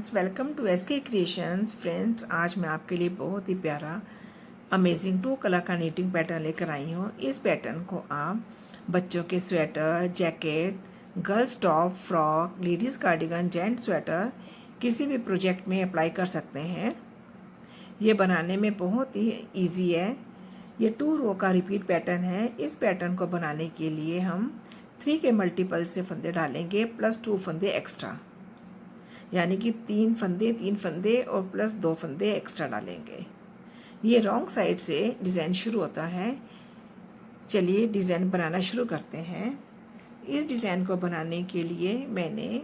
Friends, welcome to SK creations. Friends, आज मैं आपके लिए बहुत ही प्यारा अमेजिंग 2 कलर का नीटिंग पैटर्न लेकर आई हूँ। इस पैटर्न को आप बच्चों के sweater, jacket, girls top, frock, ladies cardigan, gents sweater किसी भी प्रोजेक्ट में अप्लाई कर सकते हैं। ये बनाने में बहुत ही ईजी है। ये 2 रो का रिपीट पैटर्न है। इस पैटर्न को बनाने के लिए हम 3 के मल्टीपल से फंदे डालेंगे प्लस 2 फंदे एक्स्ट्रा, यानी कि 3 फंदे और प्लस 2 फंदे एक्स्ट्रा डालेंगे। ये रॉन्ग साइड से डिज़ाइन शुरू होता है। चलिए डिज़ाइन बनाना शुरू करते हैं। इस डिज़ाइन को बनाने के लिए मैंने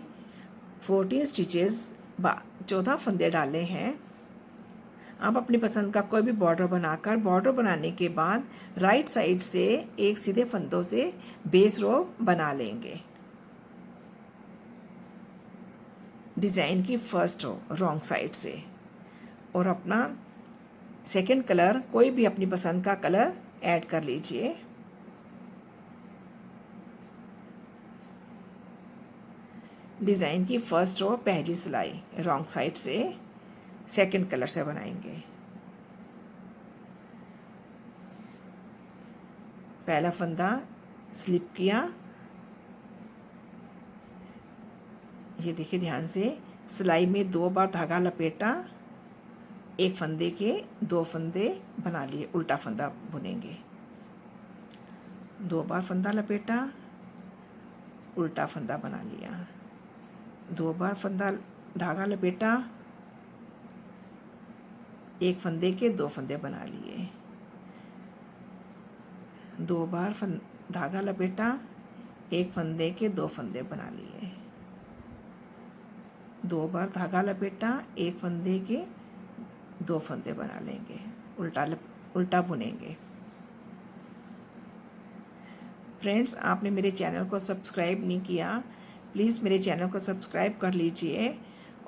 14 स्टिचेस 14 फंदे डाले हैं। आप अपनी पसंद का कोई भी बॉर्डर बनाकर, बॉर्डर बनाने के बाद राइट साइड से एक सीधे फंदों से बेस रो बना लेंगे। डिज़ाइन की फर्स्ट रो रॉन्ग साइड से, और अपना सेकंड कलर कोई भी अपनी पसंद का कलर ऐड कर लीजिए। डिज़ाइन की फर्स्ट रो पहली सिलाई रॉन्ग साइड से सेकंड कलर से बनाएंगे। पहला फंदा स्लिप किया, ये देखिए ध्यान से, सिलाई में 2 बार धागा लपेटा, एक फंदे के 2 फंदे बना लिए, उल्टा फंदा बुनेंगे। 2 बार फंदा लपेटा, उल्टा फंदा बना लिया। 2 बार फंदा धागा लपेटा, एक फंदे के 2 फंदे बना लिए। 2 बार धागा लपेटा, एक फंदे के 2 फंदे बना लिए। 2 बार धागा लपेटा, एक फंदे के 2 फंदे बना लेंगे, उल्टा बुनेंगे। फ्रेंड्स, आपने मेरे चैनल को सब्सक्राइब नहीं किया, प्लीज़ मेरे चैनल को सब्सक्राइब कर लीजिए,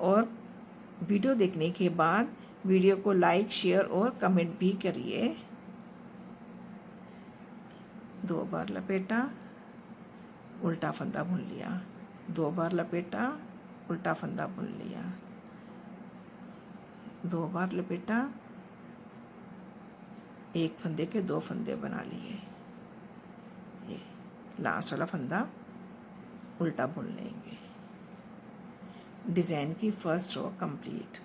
और वीडियो देखने के बाद वीडियो को लाइक, शेयर और कमेंट भी करिए। 2 बार लपेटा, उल्टा फंदा बुन लिया। 2 बार लपेटा, उल्टा फंदा बुन लिया। 2 बार लपेटा, एक फंदे के 2 फंदे बना लिए। ये लास्ट वाला फंदा उल्टा बुन लेंगे। डिज़ाइन की first row complete.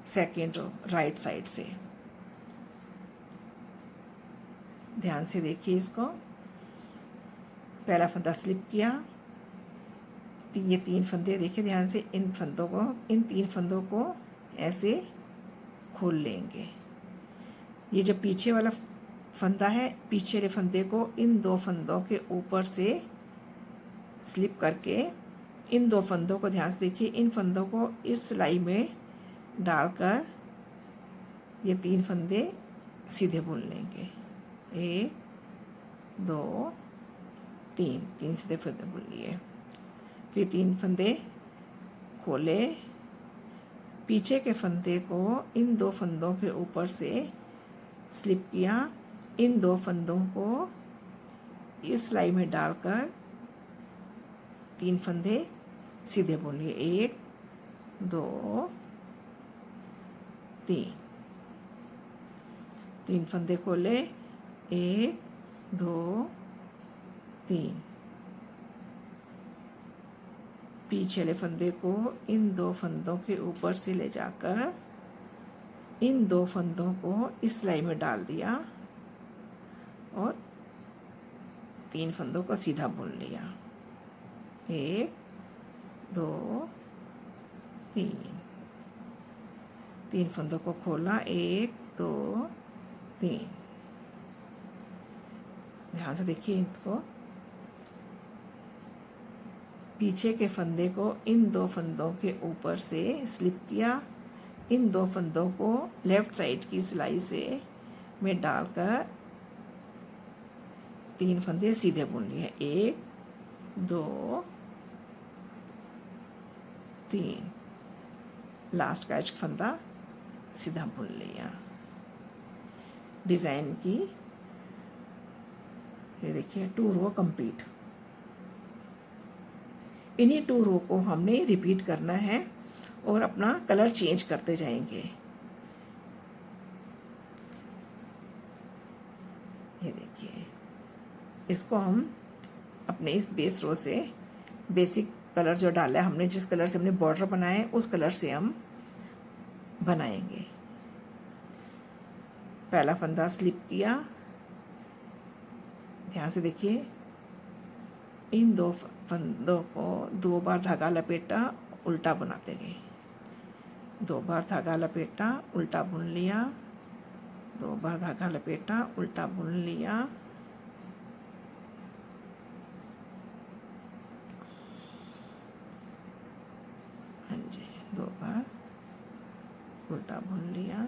Second row right side से, ध्यान से देखिए इसको। पहला फंदा स्लिप किया, ये 3 फंदे देखिए ध्यान से, इन 3 फंदों को ऐसे खोल लेंगे। ये जो पीछे वाला फंदा है, पीछे वाले फंदे को इन 2 फंदों के ऊपर से स्लिप करके, इन 2 फंदों को ध्यान से देखिए, इन फंदों को इस सिलाई में डालकर ये 3 फंदे सीधे बुन लेंगे। 1 2 3 सीधे फंदे बुन लिए। फिर 3 फंदे खोले, पीछे के फंदे को इन 2 फंदों के ऊपर से स्लिप किया, इन 2 फंदों को इस सिलाई में डालकर 3 फंदे सीधे बुन लिए। 1 2 3 फंदे खोले, 1 2 3, पीछे वाले फंदे को इन 2 फंदों के ऊपर से ले जाकर इन 2 फंदों को इस सिलाई में डाल दिया और 3 फंदों को सीधा बुन लिया। 1 2 3 फंदों को खोला, 1 2 3। ध्यान से देखिए इसको। पीछे के फंदे को इन 2 फंदों के ऊपर से स्लिप किया, इन 2 फंदों को लेफ्ट साइड की सिलाई से में डालकर 3 फंदे सीधे बुन लिए। 1 2 3, लास्ट का एक फंदा सीधा बुन लिया। डिज़ाइन की ये देखिए 2 रो कंप्लीट। इन्हीं 2 रो को हमने रिपीट करना है और अपना कलर चेंज करते जाएंगे। ये देखिए, इसको हम अपने इस बेस रो से बेसिक कलर जो डाला है हमने, जिस कलर से हमने बॉर्डर बनाया है उस कलर से हम बनाएंगे। पहला फंदा स्लिप किया, ध्यान से देखिए, इन 2 फंदों को 2 बार धागा लपेटा, उल्टा बुनाते गए। 2 बार धागा लपेटा, उल्टा बुन लिया, 2 बार धागा लपेटा, उल्टा बुन लिया, हाँ जी, 2 बार उल्टा बुन लिया,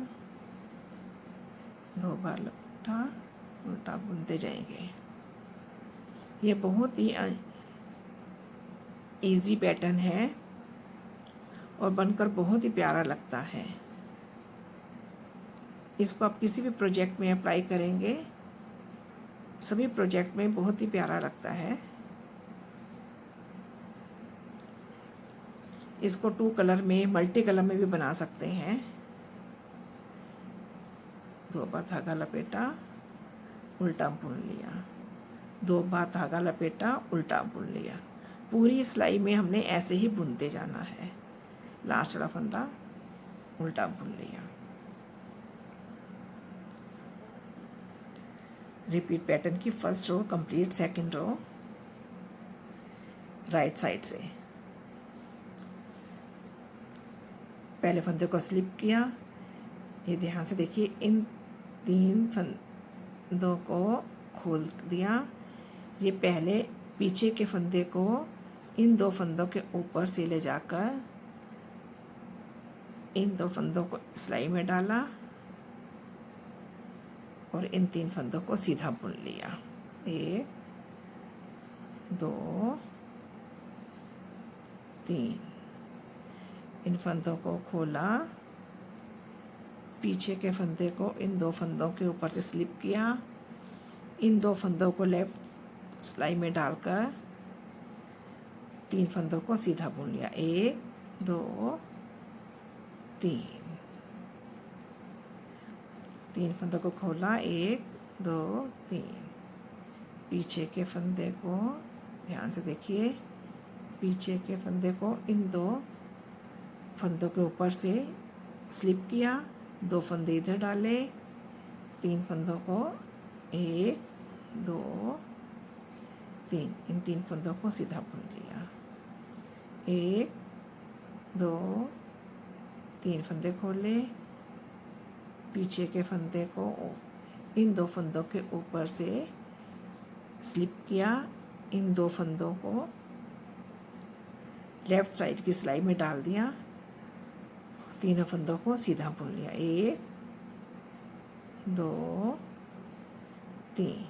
2 बार लपेटा, उल्टा बुनते जाएंगे। ये बहुत ही इजी पैटर्न है और बनकर बहुत ही प्यारा लगता है। इसको आप किसी भी प्रोजेक्ट में अप्लाई करेंगे, सभी प्रोजेक्ट में बहुत ही प्यारा लगता है। इसको 2 कलर में, मल्टी कलर में भी बना सकते हैं। 2 बार धागा लपेटा, उल्टा बुन लिया, 2 बार धागा लपेटा, उल्टा बुन लिया। पूरी सिलाई में हमने ऐसे ही बुनते जाना है। लास्ट वाला फंदा उल्टा बुन लिया। रिपीट पैटर्न की first row complete, second row right side से। पहले फंदे को स्लिप किया, ये ध्यान से देखिए, इन 3 फंदों को खोल दिया। ये पहले पीछे के फंदे को इन 2 फंदों के ऊपर से ले जाकर इन 2 फंदों को सिलाई में डाला और इन 3 फंदों को सीधा बुन लिया। 1 2 3, इन फंदों को खोला, पीछे के फंदे को इन 2 फंदों के ऊपर से स्लिप किया, इन 2 फंदों को लेफ्ट सिलाई में डालकर 3 फंदों को सीधा बुन लिया। 1 2 3, 3 फंदों को खोला, 1 2 3, पीछे के फंदे को ध्यान से देखिए, पीछे के फंदे को इन 2 फंदों के ऊपर से स्लिप किया, 2 फंदे इधर डाले, 3 फंदों को 1 2 3, इन 3 फंदों को सीधा बुन लिया। 1 2 3 फंदे खोले, पीछे के फंदे को इन 2 फंदों के ऊपर से स्लिप किया, इन 2 फंदों को लेफ्ट साइड की सिलाई में डाल दिया, तीनों फंदों को सीधा बुन लिया। 1 2 3,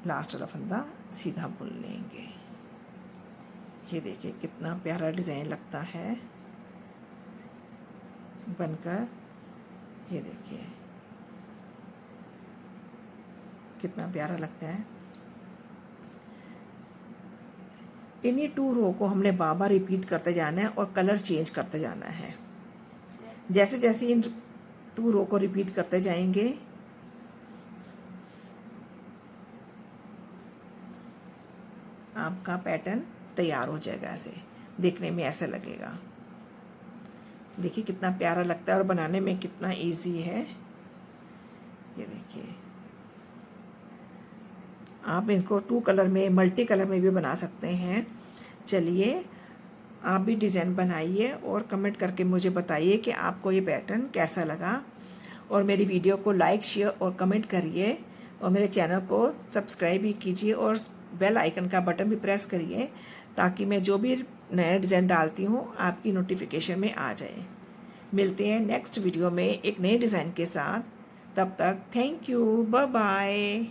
लास्ट वाला फंदा सीधा बुन लेंगे। ये देखिए कितना प्यारा डिज़ाइन लगता है बनकर। ये देखिए कितना प्यारा लगता है। इन्हीं 2 रो को हमने बार-बार रिपीट करते जाना है और कलर चेंज करते जाना है। जैसे जैसे इन 2 रो को रिपीट करते जाएंगे आपका पैटर्न तैयार हो जाएगा। ऐसे देखने में ऐसा लगेगा। देखिए कितना प्यारा लगता है और बनाने में कितना इजी है। ये देखिए आप इनको 2 कलर में, मल्टी कलर में भी बना सकते हैं। चलिए आप भी डिज़ाइन बनाइए और कमेंट करके मुझे बताइए कि आपको ये पैटर्न कैसा लगा। और मेरी वीडियो को लाइक, शेयर और कमेंट करिए और मेरे चैनल को सब्सक्राइब भी कीजिए और बेल आइकन का बटन भी प्रेस करिए ताकि मैं जो भी नया डिज़ाइन डालती हूँ आपकी नोटिफिकेशन में आ जाए। मिलते हैं नेक्स्ट वीडियो में एक नए डिज़ाइन के साथ। तब तक थैंक यू, बाय बाय।